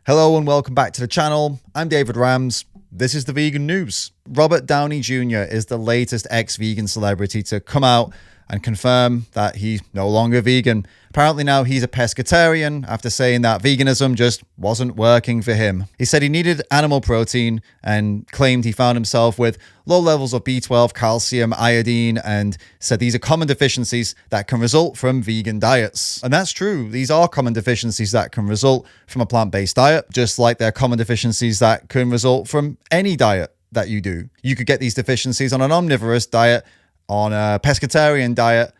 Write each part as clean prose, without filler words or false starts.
Hello and welcome back to the channel. I'm David Rams. This is the vegan news. Robert Downey Jr. is the latest ex-vegan celebrity to come out and confirm that he's no longer vegan. Apparently now he's a pescatarian after saying that veganism just wasn't working for him. He said he needed animal protein and claimed he found himself with low levels of B12, calcium, iodine, and said these are common deficiencies that can result from vegan diets. And that's true. These are common deficiencies that can result from a plant-based diet, just like they're common deficiencies that can result from any diet that you do. You could get these deficiencies on an omnivorous diet, on a pescatarian diet,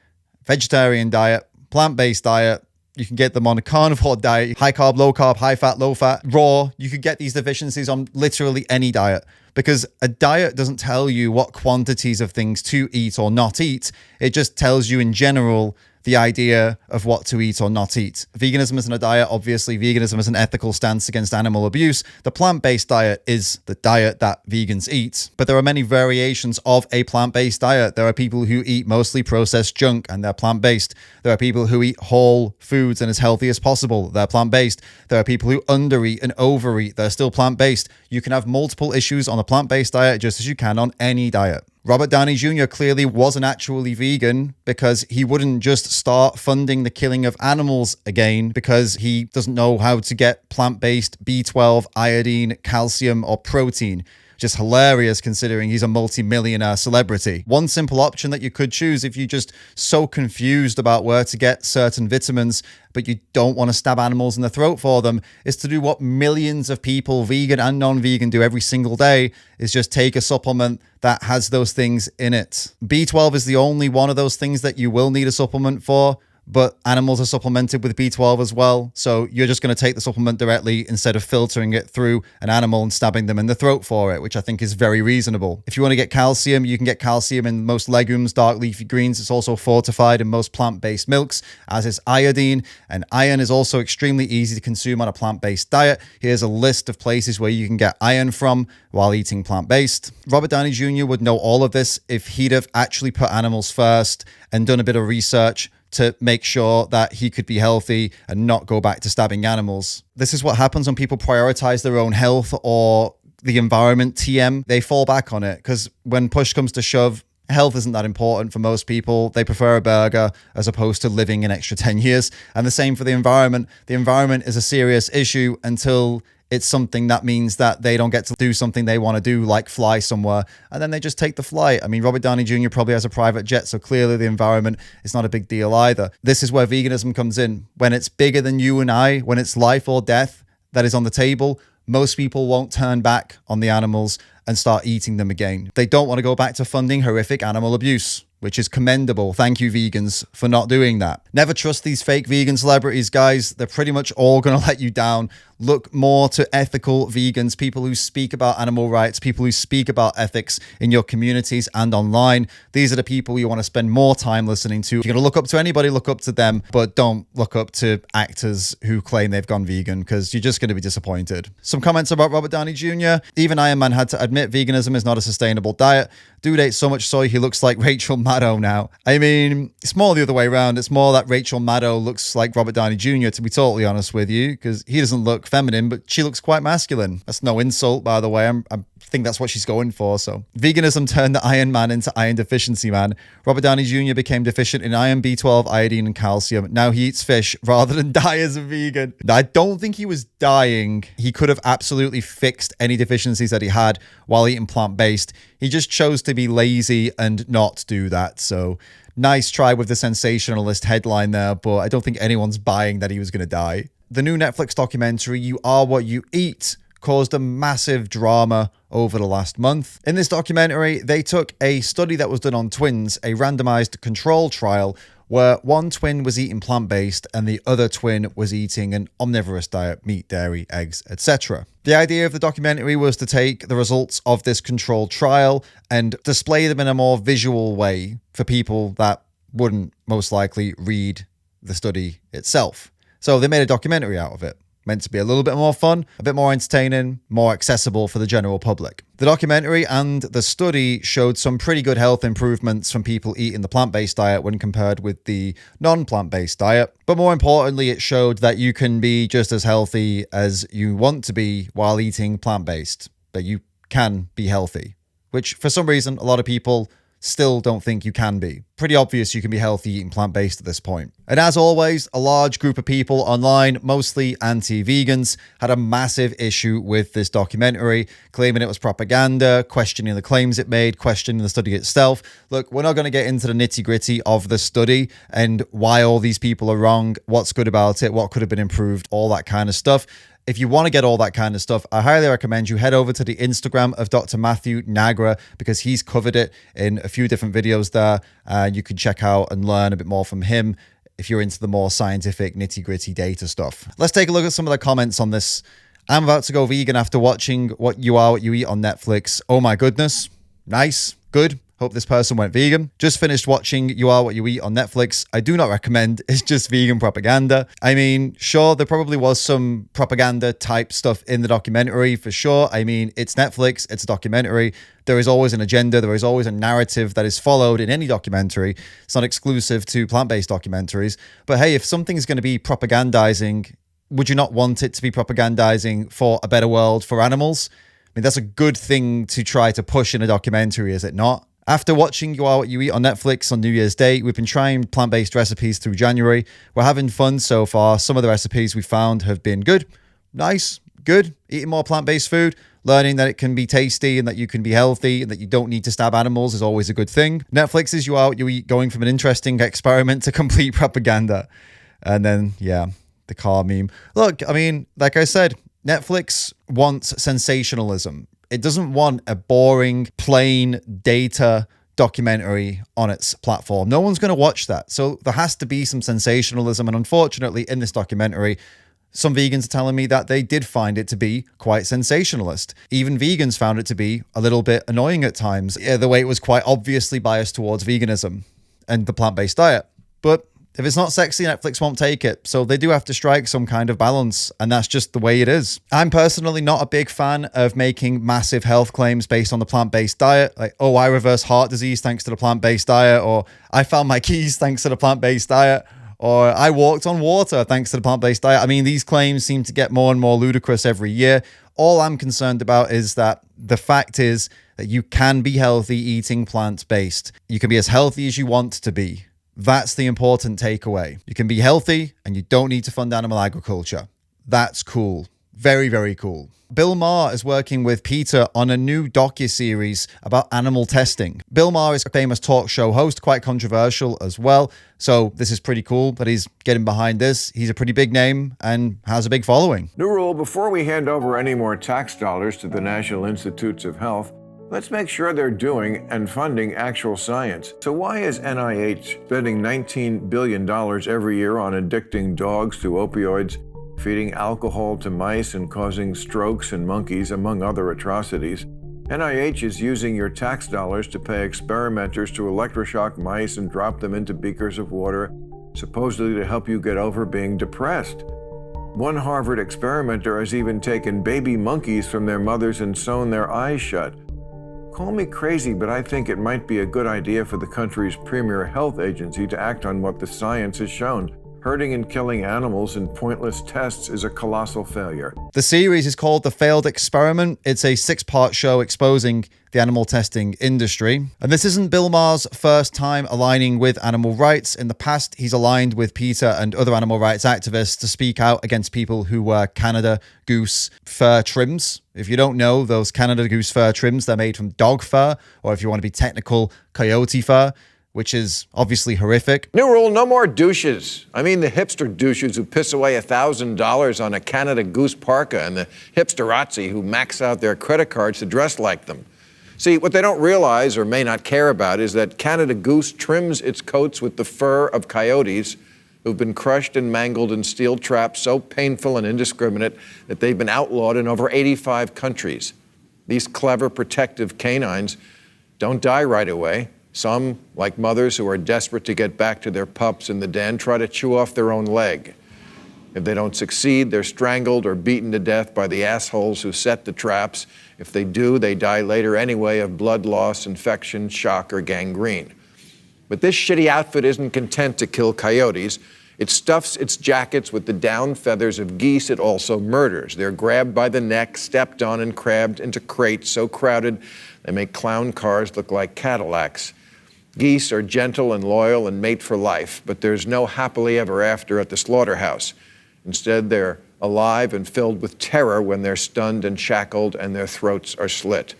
vegetarian diet, plant-based diet. You can get them on a carnivore diet, high carb, low carb, high fat, low fat, raw. You could get these deficiencies on literally any diet, because a diet doesn't tell you what quantities of things to eat or not eat. It just tells you in general the idea of what to eat or not eat. Veganism isn't a diet. Obviously, veganism is an ethical stance against animal abuse. The plant-based diet is the diet that vegans eat. But there are many variations of a plant-based diet. There are people who eat mostly processed junk and they're plant-based. There are people who eat whole foods and as healthy as possible. They're plant-based. There are people who undereat and overeat. They're still plant-based. You can have multiple issues on a plant-based diet just as you can on any diet. Robert Downey Jr. clearly wasn't actually vegan because he wouldn't just start funding the killing of animals again because he doesn't know how to get plant-based B12, iodine, calcium, or protein. Just hilarious considering he's a multi-millionaire celebrity. One simple option that you could choose if you're just so confused about where to get certain vitamins, but you don't want to stab animals in the throat for them, is to do what millions of people, vegan and non-vegan, do every single day, is just take a supplement that has those things in it. B12 is the only one of those things that you will need a supplement for, but animals are supplemented with B12 as well. So you're just going to take the supplement directly instead of filtering it through an animal and stabbing them in the throat for it, which I think is very reasonable. If you want to get calcium, you can get calcium in most legumes, dark leafy greens. It's also fortified in most plant-based milks, as is iodine. And iron is also extremely easy to consume on a plant-based diet. Here's a list of places where you can get iron from while eating plant-based. Robert Downey Jr. would know all of this if he'd have actually put animals first and done a bit of research to make sure that he could be healthy and not go back to stabbing animals. This is what happens when people prioritize their own health or the environment, TM. They fall back on it because when push comes to shove, health isn't that important for most people. They prefer a burger as opposed to living an extra 10 years. And the same for the environment. The environment is a serious issue until it's something that means that they don't get to do something they want to do, like fly somewhere, and then they just take the flight. I mean, Robert Downey Jr. probably has a private jet, so clearly the environment is not a big deal either. This is where veganism comes in. When it's bigger than you and I, when it's life or death that is on the table, most people won't turn back on the animals and start eating them again. They don't want to go back to funding horrific animal abuse, which is commendable. Thank you, vegans, for not doing that. Never trust these fake vegan celebrities, guys. They're pretty much all going to let you down. Look more to ethical vegans, people who speak about animal rights, people who speak about ethics in your communities and online. These are the people you want to spend more time listening to. If you're going to look up to anybody, look up to them, but don't look up to actors who claim they've gone vegan because you're just going to be disappointed. Some comments about Robert Downey Jr. Even Iron Man had to admit veganism is not a sustainable diet. Dude ate so much soy, he looks like Rachel Maddow now. I mean, it's more the other way around. It's more that Rachel Maddow looks like Robert Downey Jr., to be totally honest with you, because he doesn't look feminine, but she looks quite masculine. That's no insult, by the way. I think that's what she's going for. So veganism turned the Iron Man into Iron Deficiency Man. Robert Downey Jr. became deficient in iron, B12, iodine, and calcium. Now he eats fish rather than die as a vegan. I don't think he was dying. He could have absolutely fixed any deficiencies that he had while eating plant-based. He just chose to be lazy and not do that. So nice try with the sensationalist headline there, but I don't think anyone's buying that he was going to die. The new Netflix documentary, You Are What You Eat, caused a massive drama over the last month. In this documentary, they took a study that was done on twins, a randomized control trial, where one twin was eating plant-based and the other twin was eating an omnivorous diet, meat, dairy, eggs, etc. The idea of the documentary was to take the results of this controlled trial and display them in a more visual way for people that wouldn't most likely read the study itself. So they made a documentary out of it. Meant to be a little bit more fun, a bit more entertaining, more accessible for the general public. The documentary and the study showed some pretty good health improvements from people eating the plant-based diet when compared with the non-plant-based diet. But more importantly, it showed that you can be just as healthy as you want to be while eating plant-based, that you can be healthy, which for some reason, a lot of people still don't think you can be. Pretty obvious you can be healthy eating plant-based at this point. And as always, a large group of people online, mostly anti-vegans, had a massive issue with this documentary, claiming it was propaganda, questioning the claims it made, questioning the study itself. Look, we're not going to get into the nitty-gritty of the study and why all these people are wrong, what's good about it, what could have been improved, all that kind of stuff. If you want to get all that kind of stuff, I highly recommend you head over to the Instagram of Dr. Matthew Nagra, because he's covered it in a few different videos there. You can check out and learn a bit more from him if you're into the more scientific, nitty-gritty data stuff. Let's take a look at some of the comments on this. I'm about to go vegan after watching What You Are, What You Eat on Netflix. Oh my goodness. Nice. Good. Hope this person went vegan. Just finished watching You Are What You Eat on Netflix. I do not recommend. It's just vegan propaganda. I mean, sure, there probably was some propaganda type stuff in the documentary for sure. I mean, it's Netflix, it's a documentary. There is always an agenda. There is always a narrative that is followed in any documentary. It's not exclusive to plant-based documentaries. But hey, if something's going to be propagandizing, would you not want it to be propagandizing for a better world for animals? I mean, that's a good thing to try to push in a documentary, is it not? After watching You Are What You Eat on Netflix on New Year's Day, we've been trying plant-based recipes through January. We're having fun so far. Some of the recipes we found have been good, nice, good. Eating more plant-based food, learning that it can be tasty and that you can be healthy and that you don't need to stab animals is always a good thing. Netflix's You Are What You Eat going from an interesting experiment to complete propaganda. And then, yeah, the car meme. Look, I mean, like I said, Netflix wants sensationalism. It doesn't want a boring, plain data documentary on its platform. No one's going to watch that. So there has to be some sensationalism. And unfortunately, in this documentary, some vegans are telling me that they did find it to be quite sensationalist. Even vegans found it to be a little bit annoying at times, the way it was quite obviously biased towards veganism and the plant-based diet. But if it's not sexy, Netflix won't take it. So they do have to strike some kind of balance, and that's just the way it is. I'm personally not a big fan of making massive health claims based on the plant-based diet. Like, oh, I reversed heart disease thanks to the plant-based diet, or I found my keys thanks to the plant-based diet, or I walked on water thanks to the plant-based diet. I mean, these claims seem to get more and more ludicrous every year. All I'm concerned about is that the fact is that you can be healthy eating plant-based. You can be as healthy as you want to be. That's the important takeaway. You can be healthy and you don't need to fund animal agriculture. That's cool. Very, very cool. Bill Maher is working with PETA on a new docuseries about animal testing. Bill Maher is a famous talk show host, quite controversial as well. So this is pretty cool that he's getting behind this. He's a pretty big name and has a big following. New rule, before we hand over any more tax dollars to the National Institutes of Health, let's make sure they're doing and funding actual science. So why is NIH spending $19 billion every year on addicting dogs to opioids, feeding alcohol to mice and causing strokes in monkeys, among other atrocities? NIH is using your tax dollars to pay experimenters to electroshock mice and drop them into beakers of water, supposedly to help you get over being depressed. One Harvard experimenter has even taken baby monkeys from their mothers and sewn their eyes shut. Call me crazy, but I think it might be a good idea for the country's premier health agency to act on what the science has shown. Hurting and killing animals in pointless tests is a colossal failure. The series is called The Failed Experiment. It's a 6-part show exposing the animal testing industry. And this isn't Bill Maher's first time aligning with animal rights. In the past, he's aligned with PETA and other animal rights activists to speak out against people who wear Canada Goose fur trims. If you don't know, those Canada Goose fur trims, they're made from dog fur, or if you want to be technical, coyote fur, which is obviously horrific. New rule, no more douches. I mean the hipster douches who piss away $1,000 on a Canada Goose parka and the hipsterazzi who max out their credit cards to dress like them. See, what they don't realize or may not care about is that Canada Goose trims its coats with the fur of coyotes who've been crushed and mangled in steel traps so painful and indiscriminate that they've been outlawed in over 85 countries. These clever protective canines don't die right away. Some, like mothers who are desperate to get back to their pups in the den, try to chew off their own leg. If they don't succeed, they're strangled or beaten to death by the assholes who set the traps. If they do, they die later anyway of blood loss, infection, shock, or gangrene. But this shitty outfit isn't content to kill coyotes. It stuffs its jackets with the down feathers of geese it also murders. They're grabbed by the neck, stepped on, and crammed into crates so crowded they make clown cars look like Cadillacs. Geese are gentle and loyal and mate for life, but there's no happily ever after at the slaughterhouse. Instead, they're alive and filled with terror when they're stunned and shackled and their throats are slit.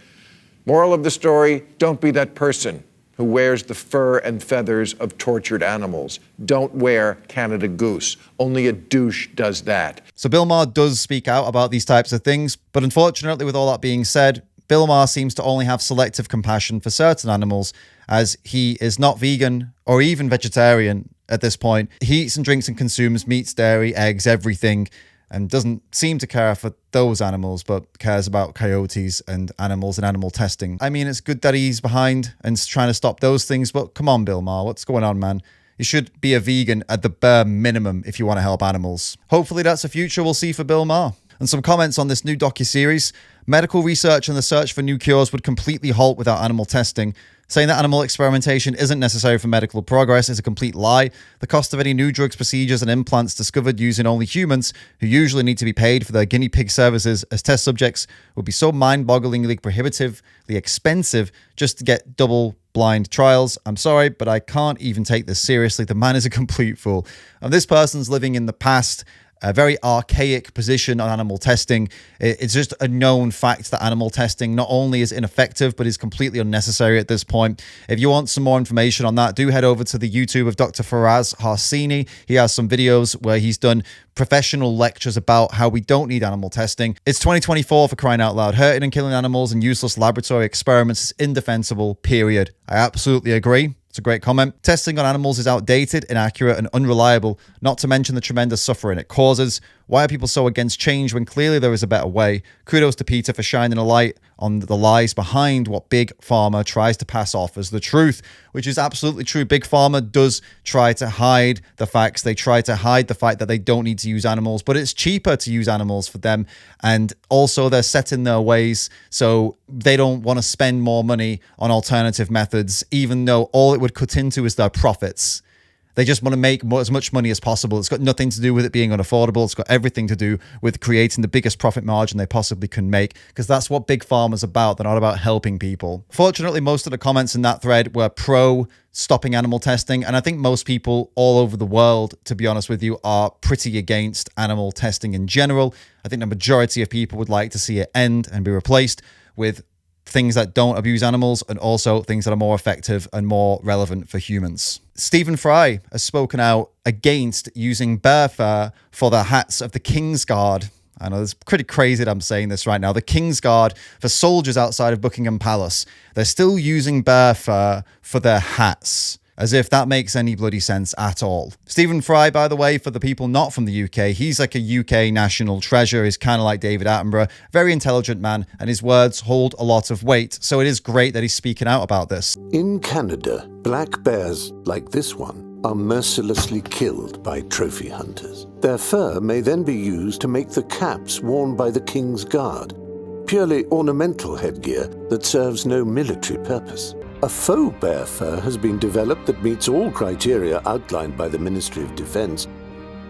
Moral of the story, don't be that person who wears the fur and feathers of tortured animals. Don't wear Canada Goose. Only a douche does that. So Bill Maher does speak out about these types of things, but unfortunately, with all that being said, Bill Maher seems to only have selective compassion for certain animals, as he is not vegan or even vegetarian at this point. He eats and drinks and consumes meats, dairy, eggs, everything, and doesn't seem to care for those animals, but cares about coyotes and animals and animal testing. I mean, it's good that he's behind and trying to stop those things, but come on, Bill Maher, what's going on, man? You should be a vegan at the bare minimum if you want to help animals. Hopefully that's a future we'll see for Bill Maher. And some comments on this new docuseries. Medical research and the search for new cures would completely halt without animal testing. Saying that animal experimentation isn't necessary for medical progress is a complete lie. The cost of any new drugs, procedures, and implants discovered using only humans, who usually need to be paid for their guinea pig services as test subjects, would be so mind-bogglingly prohibitively expensive just to get double-blind trials. I'm sorry, but I can't even take this seriously. The man is a complete fool. And this person's living in the past, a very archaic position on animal testing. It's just a known fact that animal testing not only is ineffective, but is completely unnecessary at this point. If you want some more information on that, do head over to the YouTube of Dr. Faraz Harsini. He has some videos where he's done professional lectures about how we don't need animal testing. It's 2024, for crying out loud. Hurting and killing animals and useless laboratory experiments is indefensible, period. I absolutely agree. It's a great comment. Testing on animals is outdated, inaccurate, and unreliable, not to mention the tremendous suffering it causes. Why are people so against change when clearly there is a better way? Kudos to Peter for shining a light on the lies behind what Big Pharma tries to pass off as the truth, which is absolutely true. Big Pharma does try to hide the facts. They try to hide the fact that they don't need to use animals, but it's cheaper to use animals for them. And also they're set in their ways, so they don't want to spend more money on alternative methods, even though all it would cut into is their profits. They just want to make as much money as possible. It's got nothing to do with it being unaffordable. It's got everything to do with creating the biggest profit margin they possibly can make, because that's what Big Pharma's about. They're not about helping people. Fortunately, most of the comments in that thread were pro stopping animal testing, and I think most people all over the world, to be honest with you, are pretty against animal testing in general. I think the majority of people would like to see it end and be replaced with things that don't abuse animals, and also things that are more effective and more relevant for humans. Stephen Fry has spoken out against using bear fur for the hats of the King's Guard. I know it's pretty crazy that I'm saying this right now. The King's Guard for soldiers outside of Buckingham Palace. They're still using bear fur for their hats, as if that makes any bloody sense at all. Stephen Fry, by the way, for the people not from the UK, he's like a UK national treasure. He's kind of like David Attenborough, very intelligent man, and his words hold a lot of weight. So it is great that he's speaking out about this. In Canada, black bears like this one are mercilessly killed by trophy hunters. Their fur may then be used to make the caps worn by the King's Guard, purely ornamental headgear that serves no military purpose. A faux bear fur has been developed that meets all criteria outlined by the Ministry of Defense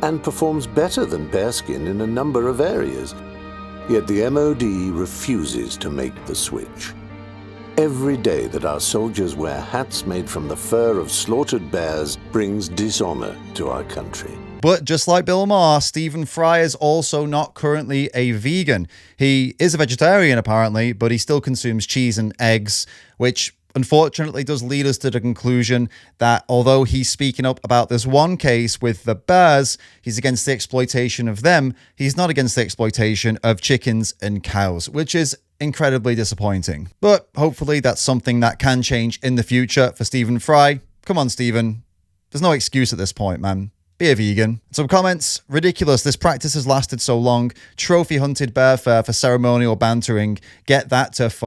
and performs better than bearskin in a number of areas. Yet the MOD refuses to make the switch. Every day that our soldiers wear hats made from the fur of slaughtered bears brings dishonor to our country. But just like Bill Maher, Stephen Fry is also not currently a vegan. He is a vegetarian apparently, but he still consumes cheese and eggs, which unfortunately does lead us to the conclusion that although he's speaking up about this one case with the bears, he's against the exploitation of them, he's not against the exploitation of chickens and cows, which is incredibly disappointing. But hopefully that's something that can change in the future for Stephen Fry. Come on, Stephen. There's no excuse at this point, man. Be a vegan. Some comments. Ridiculous. This practice has lasted so long. Trophy hunted bear fur for ceremonial bantering. Get that to fuck.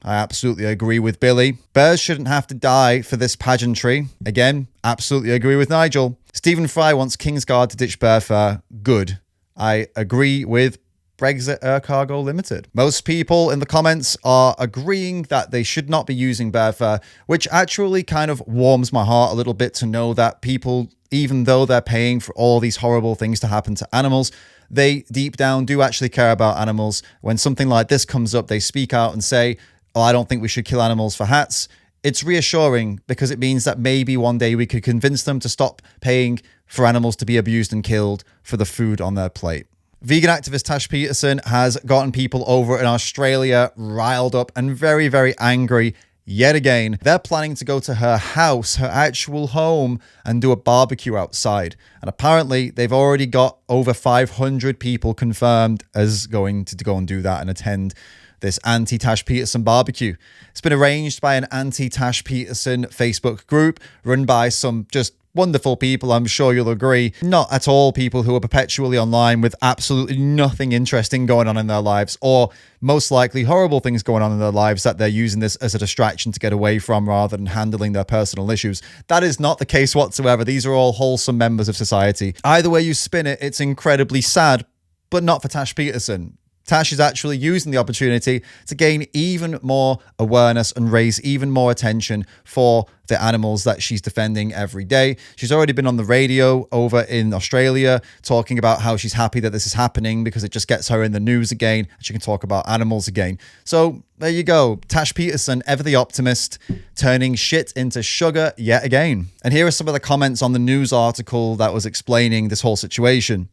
I absolutely agree with Billy. Bears shouldn't have to die for this pageantry. Again, absolutely agree with Nigel. Stephen Fry wants Kingsguard to ditch bear fur. Good. I agree with Brexit Air Cargo Limited. Most people in the comments are agreeing that they should not be using bear fur, which actually kind of warms my heart a little bit to know that people, even though they're paying for all these horrible things to happen to animals, they deep down do actually care about animals. When something like this comes up, they speak out and say, oh, I don't think we should kill animals for hats. It's reassuring because it means that maybe one day we could convince them to stop paying for animals to be abused and killed for the food on their plate. Vegan activist Tash Peterson has gotten people over in Australia riled up and very, very angry yet again. They're planning to go to her house, her actual home, and do a barbecue outside. And apparently they've already got over 500 people confirmed as going to go and do that and attend this anti-Tash Peterson barbecue. It's been arranged by an anti-Tash Peterson Facebook group run by some just wonderful people, I'm sure you'll agree. Not at all people who are perpetually online with absolutely nothing interesting going on in their lives, or most likely horrible things going on in their lives that they're using this as a distraction to get away from rather than handling their personal issues. That is not the case whatsoever. These are all wholesome members of society. Either way you spin it, it's incredibly sad, but not for Tash Peterson. Tash is actually using the opportunity to gain even more awareness and raise even more attention for the animals that she's defending every day. She's already been on the radio over in Australia talking about how she's happy that this is happening because it just gets her in the news again and she can talk about animals again. So there you go. Tash Peterson, ever the optimist, turning shit into sugar yet again. And here are some of the comments on the news article that was explaining this whole situation.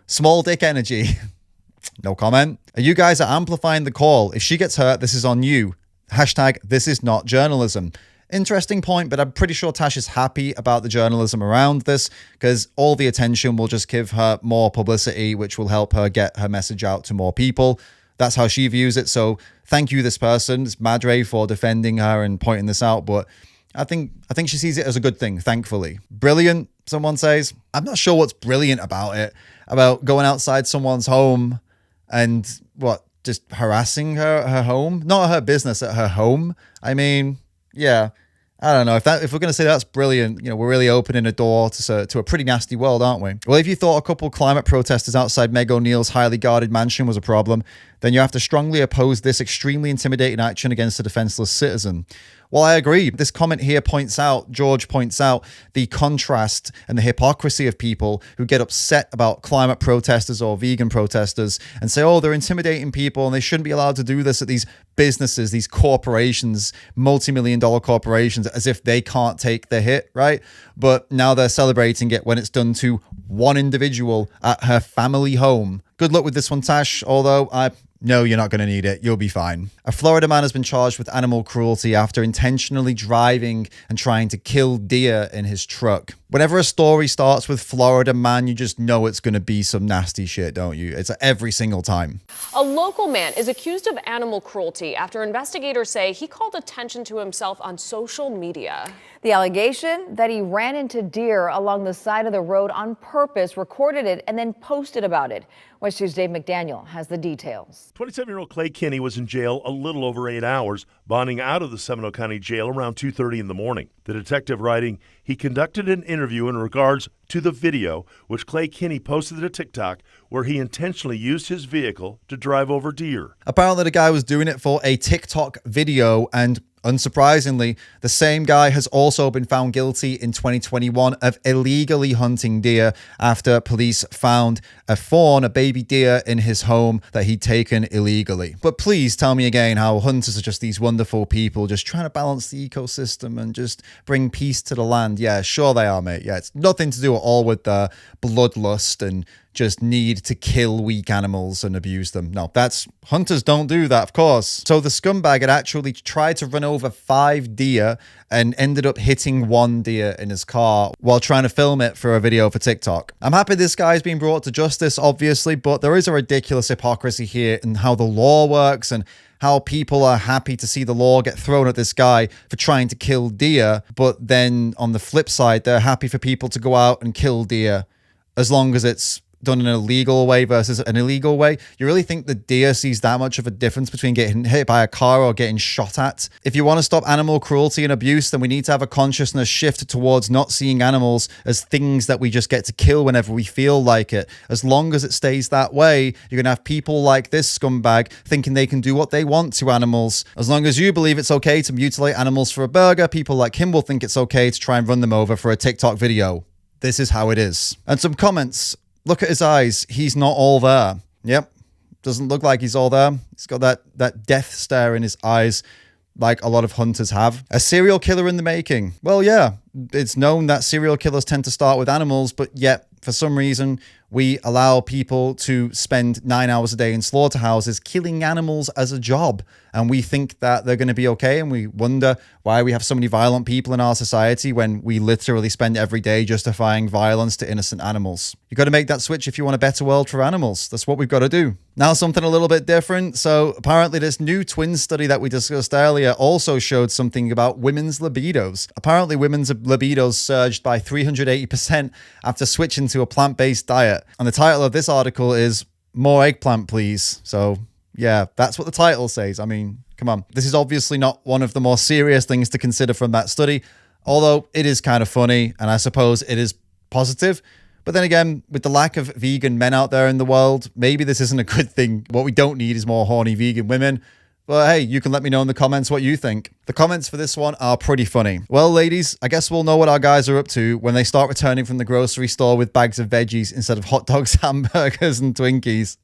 Small dick energy. No comment. You guys are amplifying the call. If she gets hurt, this is on you. Hashtag this is not journalism. Interesting point, but I'm pretty sure Tash is happy about the journalism around this because all the attention will just give her more publicity, which will help her get her message out to more people. That's how she views it. So thank you, this person, it's Madre, for defending her and pointing this out. But I think she sees it as a good thing, thankfully. Brilliant, someone says. I'm not sure what's brilliant about it, about going outside someone's home and just harassing her home, not her business, at her home. I mean, yeah, I don't know if we're going to say that's brilliant. We're really opening a door to a pretty nasty world, aren't we? Well, if you thought a couple climate protesters outside Meg O'Neill's highly guarded mansion was a problem, then you have to strongly oppose this extremely intimidating action against a defenseless citizen. Well, I agree. This comment here George points out the contrast and the hypocrisy of people who get upset about climate protesters or vegan protesters and say, oh, they're intimidating people and they shouldn't be allowed to do this at these businesses, these corporations, multi-million-dollar corporations, as if they can't take the hit, right? But now they're celebrating it when it's done to one individual at her family home. Good luck with this one, Tash, although no, you're not going to need it. You'll be fine. A Florida man has been charged with animal cruelty after intentionally driving and trying to kill deer in his truck. Whenever a story starts with Florida man, you just know it's going to be some nasty shit, don't you? It's every single time. A local man is accused of animal cruelty after investigators say he called attention to himself on social media. The allegation that he ran into deer along the side of the road on purpose, recorded it, and then posted about it. West 2's Dave McDaniel has the details. 27-year-old Clay Kinney was in jail a little over 8 hours, bonding out of the Seminole County Jail around 2:30 in the morning. The detective writing, he conducted an interview in regards to the video, which Clay Kinney posted to TikTok, where he intentionally used his vehicle to drive over deer. Apparently the guy was doing it for a TikTok video, and unsurprisingly, the same guy has also been found guilty in 2021 of illegally hunting deer after police found a fawn, a baby deer, in his home that he'd taken illegally. But please tell me again how hunters are just these wonderful people just trying to balance the ecosystem and just bring peace to the land. Yeah, sure they are, mate. Yeah, it's nothing to do at all with the bloodlust and just need to kill weak animals and abuse them. No, hunters don't do that, of course. So the scumbag had actually tried to run over 5 deer and ended up hitting 1 deer in his car while trying to film it for a video for TikTok. I'm happy this guy's been brought to justice, obviously, but there is a ridiculous hypocrisy here in how the law works and how people are happy to see the law get thrown at this guy for trying to kill deer, but then on the flip side, they're happy for people to go out and kill deer as long as it's done in a legal way versus an illegal way? You really think the deer sees that much of a difference between getting hit by a car or getting shot at? If you want to stop animal cruelty and abuse, then we need to have a consciousness shift towards not seeing animals as things that we just get to kill whenever we feel like it. As long as it stays that way, you're going to have people like this scumbag thinking they can do what they want to animals. As long as you believe it's okay to mutilate animals for a burger, people like him will think it's okay to try and run them over for a TikTok video. This is how it is. And some comments. Look at his eyes. He's not all there. Yep. Doesn't look like he's all there. He's got that death stare in his eyes like a lot of hunters have. A serial killer in the making. Well, yeah. It's known that serial killers tend to start with animals, but yet, for some reason, we allow people to spend 9 hours a day in slaughterhouses killing animals as a job. And we think that they're going to be okay. And we wonder why we have so many violent people in our society when we literally spend every day justifying violence to innocent animals. You've got to make that switch if you want a better world for animals. That's what we've got to do. Now, something a little bit different. So apparently this new twin study that we discussed earlier also showed something about women's libidos. Apparently women's libidos surged by 380% after switching to a plant-based diet. And the title of this article is More Eggplant, Please. So yeah, that's what the title says. I mean, come on. This is obviously not one of the more serious things to consider from that study, although it is kind of funny, and I suppose it is positive. But then again, with the lack of vegan men out there in the world, maybe this isn't a good thing. What we don't need is more horny vegan women. But hey, you can let me know in the comments what you think. The comments for this one are pretty funny. Well, ladies, I guess we'll know what our guys are up to when they start returning from the grocery store with bags of veggies instead of hot dogs, hamburgers, and Twinkies.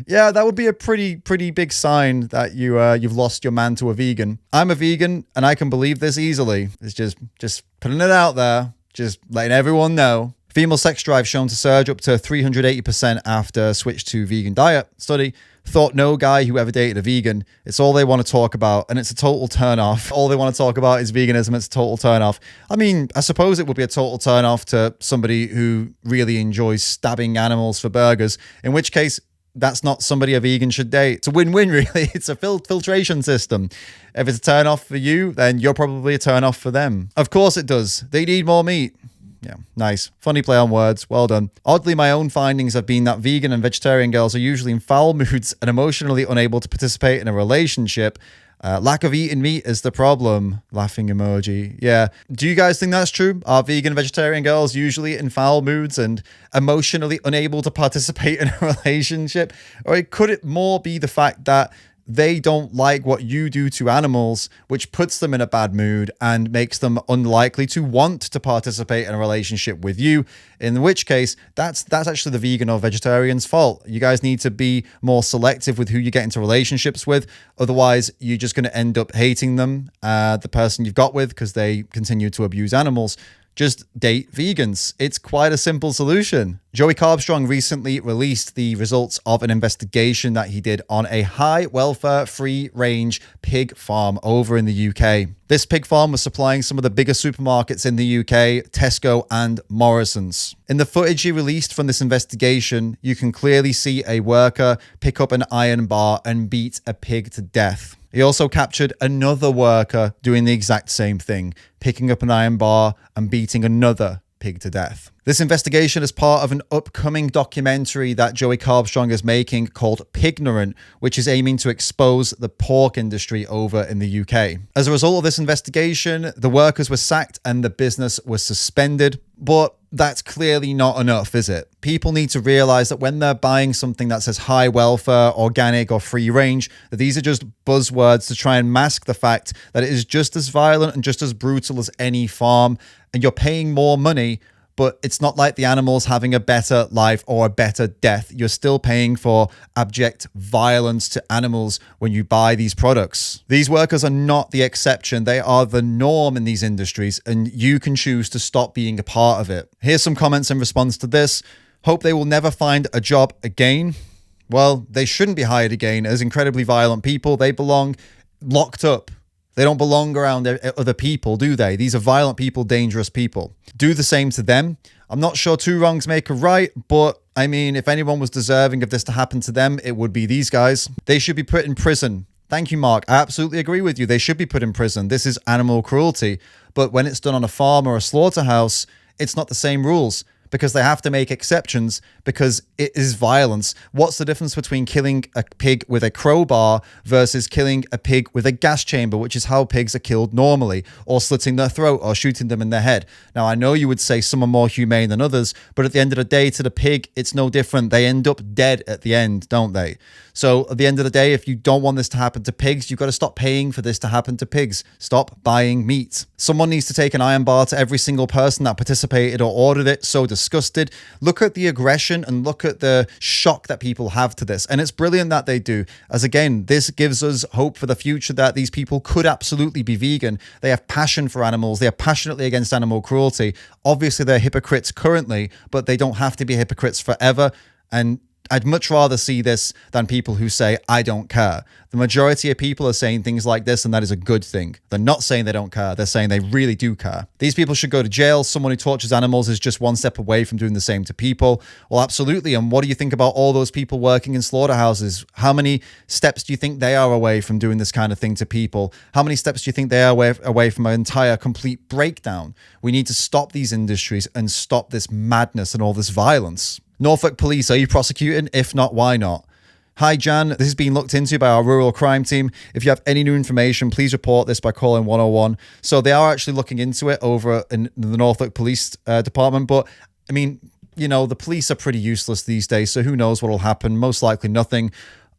Yeah, that would be a pretty big sign that you've lost your man to a vegan. I'm a vegan, and I can believe this easily. It's just putting it out there, just letting everyone know. Female sex drive shown to surge up to 380% after switch to vegan diet study. Thought no guy who ever dated a vegan. It's all they want to talk about, and it's a total turn-off. All they want to talk about is veganism. It's a total turn-off. I mean, I suppose it would be a total turn-off to somebody who really enjoys stabbing animals for burgers, in which case, that's not somebody a vegan should date. It's a win-win, really. It's a filtration system. If it's a turn-off for you, then you're probably a turn-off for them. Of course it does. They need more meat. Yeah, nice. Funny play on words. Well done. Oddly, my own findings have been that vegan and vegetarian girls are usually in foul moods and emotionally unable to participate in a relationship. Lack of eating meat is the problem. Laughing emoji. Yeah. Do you guys think that's true? Are vegan and vegetarian girls usually in foul moods and emotionally unable to participate in a relationship? Or could it more be the fact that they don't like what you do to animals, which puts them in a bad mood and makes them unlikely to want to participate in a relationship with you, in which case that's actually the vegan or vegetarian's fault. You guys need to be more selective with who you get into relationships with. Otherwise, you're just going to end up hating them, the person you've got with, because they continue to abuse animals. Just date vegans. It's quite a simple solution. Joey Carbstrong recently released the results of an investigation that he did on a high welfare free range pig farm over in the UK. This pig farm was supplying some of the biggest supermarkets in the UK, Tesco and Morrison's. In the footage he released from this investigation, you can clearly see a worker pick up an iron bar and beat a pig to death. He also captured another worker doing the exact same thing, picking up an iron bar and beating another pig to death. This investigation is part of an upcoming documentary that Joey Carbstrong is making called Pignorant, which is aiming to expose the pork industry over in the UK. As a result of this investigation, the workers were sacked and the business was suspended. But that's clearly not enough, is it? People need to realize that when they're buying something that says high welfare, organic, or free range, that these are just buzzwords to try and mask the fact that it is just as violent and just as brutal as any farm, and you're paying more money, but it's not like the animal's having a better life or a better death. You're still paying for abject violence to animals when you buy these products. These workers are not the exception. They are the norm in these industries, and you can choose to stop being a part of it. Here's some comments in response to this. Hope they will never find a job again. Well, they shouldn't be hired again as incredibly violent people. They belong locked up. They don't belong around other people, do they? These are violent people, dangerous people. Do the same to them. I'm not sure two wrongs make a right, but I mean, if anyone was deserving of this to happen to them, it would be these guys. They should be put in prison. Thank you, Mark. I absolutely agree with you. They should be put in prison. This is animal cruelty. But when it's done on a farm or a slaughterhouse, it's not the same rules. because they have to make exceptions because it is violence. What's the difference between killing a pig with a crowbar versus killing a pig with a gas chamber, which is how pigs are killed normally, or slitting their throat or shooting them in the head? Now, I know you would say some are more humane than others, but at the end of the day, to the pig, it's no different. They end up dead at the end, don't they? So at the end of the day, if you don't want this to happen to pigs, you've got to stop paying for this to happen to pigs. Stop buying meat. Someone needs to take an iron bar to every single person that participated or ordered it. So disgusted. Look at the aggression and look at the shock that people have to this. And it's brilliant that they do, as again, this gives us hope for the future that these people could absolutely be vegan. They have passion for animals. They are passionately against animal cruelty. Obviously, they're hypocrites currently, but they don't have to be hypocrites forever. And I'd much rather see this than people who say, I don't care. The majority of people are saying things like this, and that is a good thing. They're not saying they don't care. They're saying they really do care. These people should go to jail. Someone who tortures animals is just one step away from doing the same to people. Well, absolutely. And what do you think about all those people working in slaughterhouses? How many steps do you think they are away from doing this kind of thing to people? How many steps do you think they are away from an entire complete breakdown? We need to stop these industries and stop this madness and all this violence. Norfolk police, are you prosecuting? If not, why not? Hi, Jan. This is being looked into by our rural crime team. If you have any new information, please report this by calling 101. So they are actually looking into it over in the Norfolk Police Department. But, I mean, you know, the police are pretty useless these days. So who knows what will happen? Most likely nothing.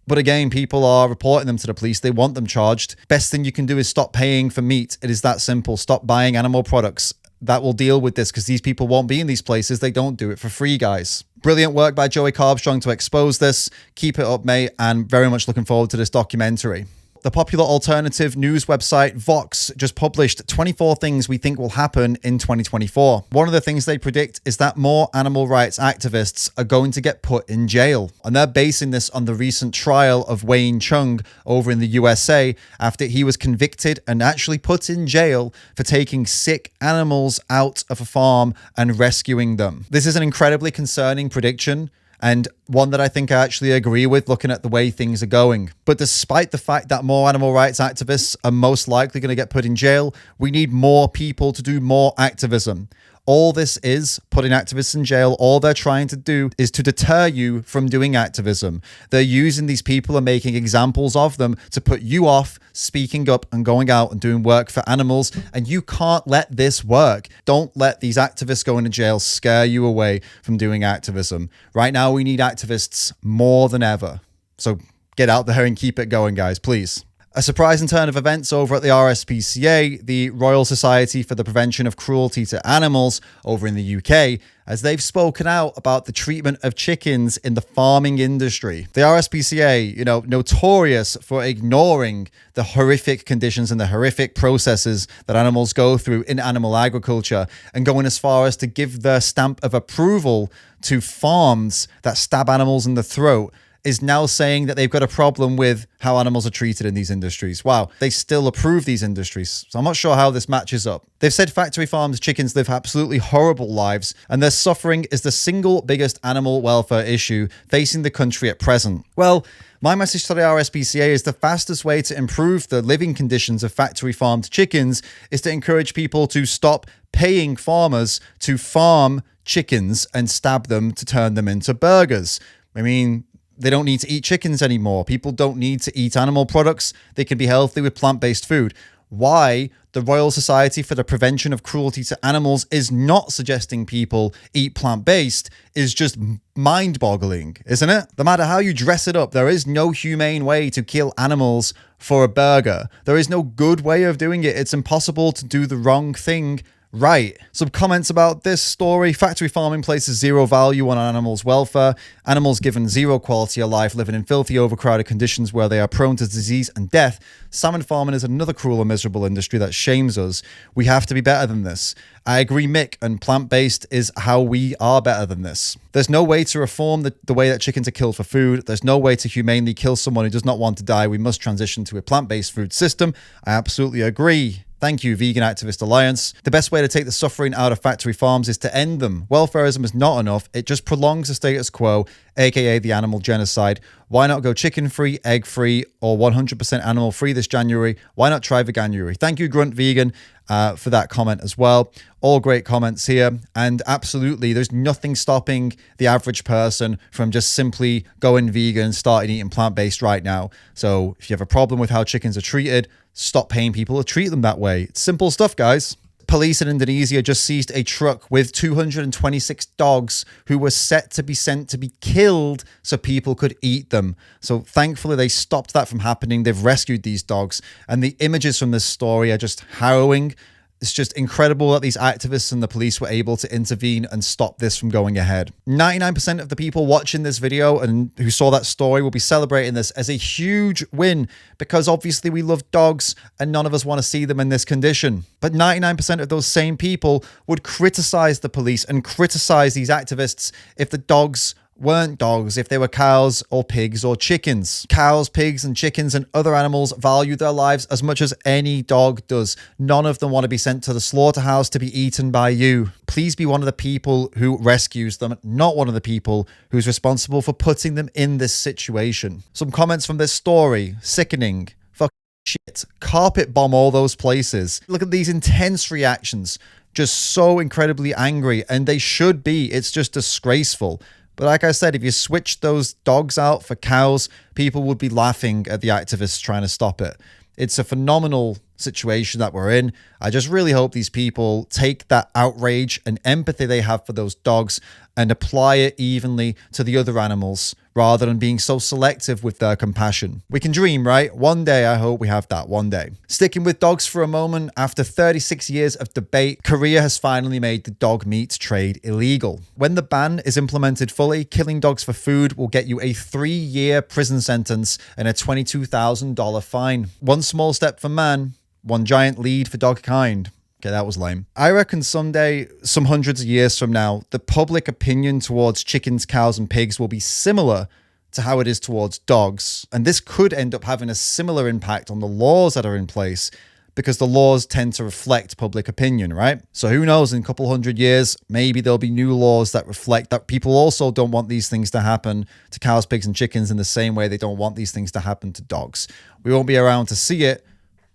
But again, people are reporting them to the police. They want them charged. Best thing you can do is stop paying for meat. It is that simple. Stop buying animal products. That will deal with this because these people won't be in these places. They don't do it for free, guys. Brilliant work by Joey Carbstrong to expose this. Keep it up, mate, and very much looking forward to this documentary. The popular alternative news website Vox just published 24 things we think will happen in 2024. One of the things they predict is that more animal rights activists are going to get put in jail. And they're basing this on the recent trial of Wayne Chung over in the USA after he was convicted and actually put in jail for taking sick animals out of a farm and rescuing them. This is an incredibly concerning prediction, and one that I think I actually agree with looking at the way things are going. But despite the fact that more animal rights activists are most likely going to get put in jail, we need more people to do more activism. All this is putting activists in jail. All they're trying to do is to deter you from doing activism. They're using these people and making examples of them to put you off speaking up and going out and doing work for animals. And you can't let this work. Don't let these activists going to jail scare you away from doing activism. Right now, we need activists more than ever. So get out there and keep it going, guys, please. A surprising turn of events over at the RSPCA, the Royal Society for the Prevention of Cruelty to Animals over in the UK, as they've spoken out about the treatment of chickens in the farming industry. The RSPCA, notorious for ignoring the horrific conditions and the horrific processes that animals go through in animal agriculture, and going as far as to give their stamp of approval to farms that stab animals in the throat, is now saying that they've got a problem with how animals are treated in these industries. Wow, they still approve these industries. So I'm not sure how this matches up. They've said factory farms chickens live absolutely horrible lives, and their suffering is the single biggest animal welfare issue facing the country at present. Well, my message to the RSPCA is the fastest way to improve the living conditions of factory farmed chickens is to encourage people to stop paying farmers to farm chickens and stab them to turn them into burgers. I mean, they don't need to eat chickens anymore. People don't need to eat animal products. They can be healthy with plant-based food. Why the Royal Society for the Prevention of Cruelty to Animals is not suggesting people eat plant-based is just mind-boggling, isn't it? No matter how you dress it up, there is no humane way to kill animals for a burger. There is no good way of doing it. It's impossible to do the wrong thing right. Some comments about this story. Factory farming places zero value on animals' welfare. Animals given zero quality of life, living in filthy, overcrowded conditions where they are prone to disease and death. Salmon farming is another cruel and miserable industry that shames us. We have to be better than this. I agree, Mick, and plant-based is how we are better than this. There's no way to reform the way that chickens are killed for food. There's no way to humanely kill someone who does not want to die. We must transition to a plant-based food system. I absolutely agree. Thank you, Vegan Activist Alliance. The best way to take the suffering out of factory farms is to end them. Welfareism is not enough. It just prolongs the status quo, aka the animal genocide. Why not go chicken-free, egg-free, or 100% animal-free this January? Why not try Veganuary? Thank you, Grunt Vegan, for that comment as well. All great comments here. And absolutely, there's nothing stopping the average person from just simply going vegan and starting eating plant-based right now. So if you have a problem with how chickens are treated, stop paying people to treat them that way. It's simple stuff, guys. Police in Indonesia just seized a truck with 226 dogs who were set to be sent to be killed so people could eat them. So thankfully, they stopped that from happening. They've rescued these dogs. And the images from this story are just harrowing. It's just incredible that these activists and the police were able to intervene and stop this from going ahead. 99% of the people watching this video and who saw that story will be celebrating this as a huge win because obviously we love dogs and none of us want to see them in this condition. But 99% of those same people would criticize the police and criticize these activists if the dogs weren't dogs, if they were cows or pigs or chickens. Cows, pigs, and chickens and other animals value their lives as much as any dog does. None of them want to be sent to the slaughterhouse to be eaten by you. Please be one of the people who rescues them, not one of the people who's responsible for putting them in this situation. Some comments from this story. Sickening. Fuck shit. Carpet bomb all those places. Look at these intense reactions. Just so incredibly angry, and they should be. It's just disgraceful. But like I said, if you switch those dogs out for cows, people would be laughing at the activists trying to stop it. It's a phenomenal situation that we're in. I just really hope these people take that outrage and empathy they have for those dogs and apply it evenly to the other animals rather than being so selective with their compassion. We can dream, right? One day, I hope we have that one day. Sticking with dogs for a moment, after 36 years of debate, Korea has finally made the dog meat trade illegal. When the ban is implemented fully, killing dogs for food will get you a 3-year prison sentence and a $22,000 fine. One small step for man, one giant lead for dog kind. Okay, that was lame. I reckon someday, some hundreds of years from now, the public opinion towards chickens, cows, and pigs will be similar to how it is towards dogs. And this could end up having a similar impact on the laws that are in place because the laws tend to reflect public opinion, right? So who knows, in a couple hundred years, maybe there'll be new laws that reflect that people also don't want these things to happen to cows, pigs, and chickens in the same way they don't want these things to happen to dogs. We won't be around to see it,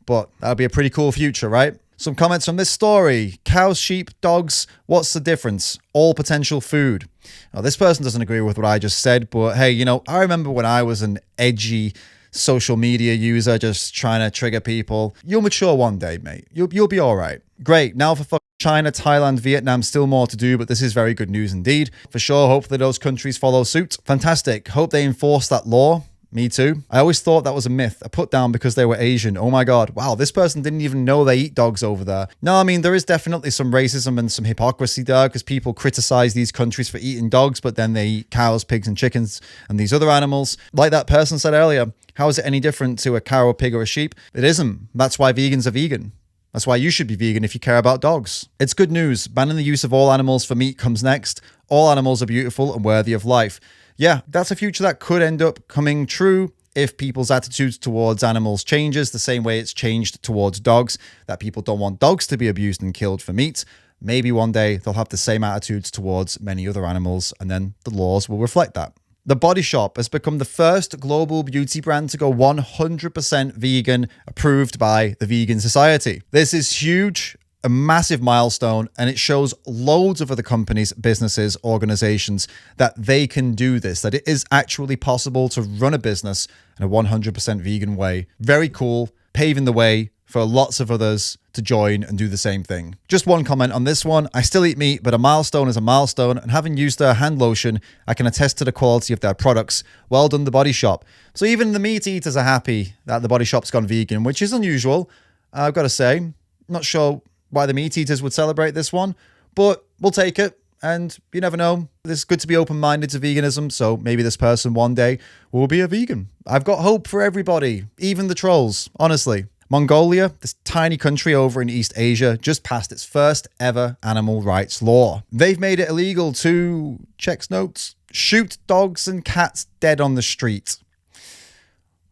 but that'll be a pretty cool future, right? Some comments from this story. Cows, sheep, dogs, what's the difference? All potential food. Now, this person doesn't agree with what I just said, but hey, you know, I remember when I was an edgy social media user just trying to trigger people. You'll mature one day, mate. You'll be all right. Great. Now for China, Thailand, Vietnam, still more to do, but this is very good news indeed. For sure, hopefully those countries follow suit. Fantastic. Hope they enforce that law. Me too. I always thought that was a myth, a put down because they were Asian. Oh my God. Wow, this person didn't even know they eat dogs over there. No, I mean, there is definitely some racism and some hypocrisy there because people criticize these countries for eating dogs, but then they eat cows, pigs, and chickens and these other animals. Like that person said earlier, how is it any different to a cow, a pig, or a sheep? It isn't. That's why vegans are vegan. That's why you should be vegan if you care about dogs. It's good news. Banning the use of all animals for meat comes next. All animals are beautiful and worthy of life. Yeah, that's a future that could end up coming true if people's attitudes towards animals changes the same way it's changed towards dogs, that people don't want dogs to be abused and killed for meat. Maybe one day they'll have the same attitudes towards many other animals, and then the laws will reflect that. The Body Shop has become the first global beauty brand to go 100% vegan, approved by the Vegan Society. This is huge, a massive milestone, and it shows loads of other companies, businesses, organizations that they can do this, that it is actually possible to run a business in a 100% vegan way. Very cool, paving the way for lots of others to join and do the same thing. Just one comment on this one. I still eat meat, but a milestone is a milestone, and having used their hand lotion, I can attest to the quality of their products. Well done, The Body Shop. So even the meat eaters are happy that The Body Shop's gone vegan, which is unusual, I've got to say. Not sure why the meat eaters would celebrate this one, but we'll take it. And you never know. It's good to be open-minded to veganism, so maybe this person one day will be a vegan. I've got hope for everybody, even the trolls, honestly. Mongolia, this tiny country over in East Asia, just passed its first ever animal rights law. They've made it illegal to, checks notes, shoot dogs and cats dead on the street.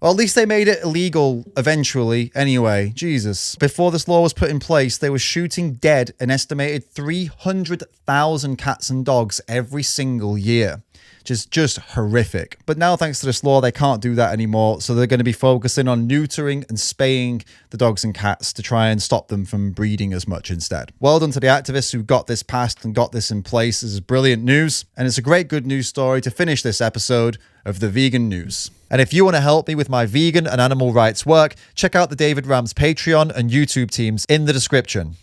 Well, at least they made it illegal eventually anyway. Jesus. Before this law was put in place, they were shooting dead an estimated 300,000 cats and dogs every single year. Just horrific. But now, thanks to this law, they can't do that anymore. So they're going to be focusing on neutering and spaying the dogs and cats to try and stop them from breeding as much instead. Well done to the activists who got this passed and got this in place. This is brilliant news. And it's a great good news story to finish this episode of the Vegan News. And if you want to help me with my vegan and animal rights work, check out the David Rams Patreon and YouTube teams in the description.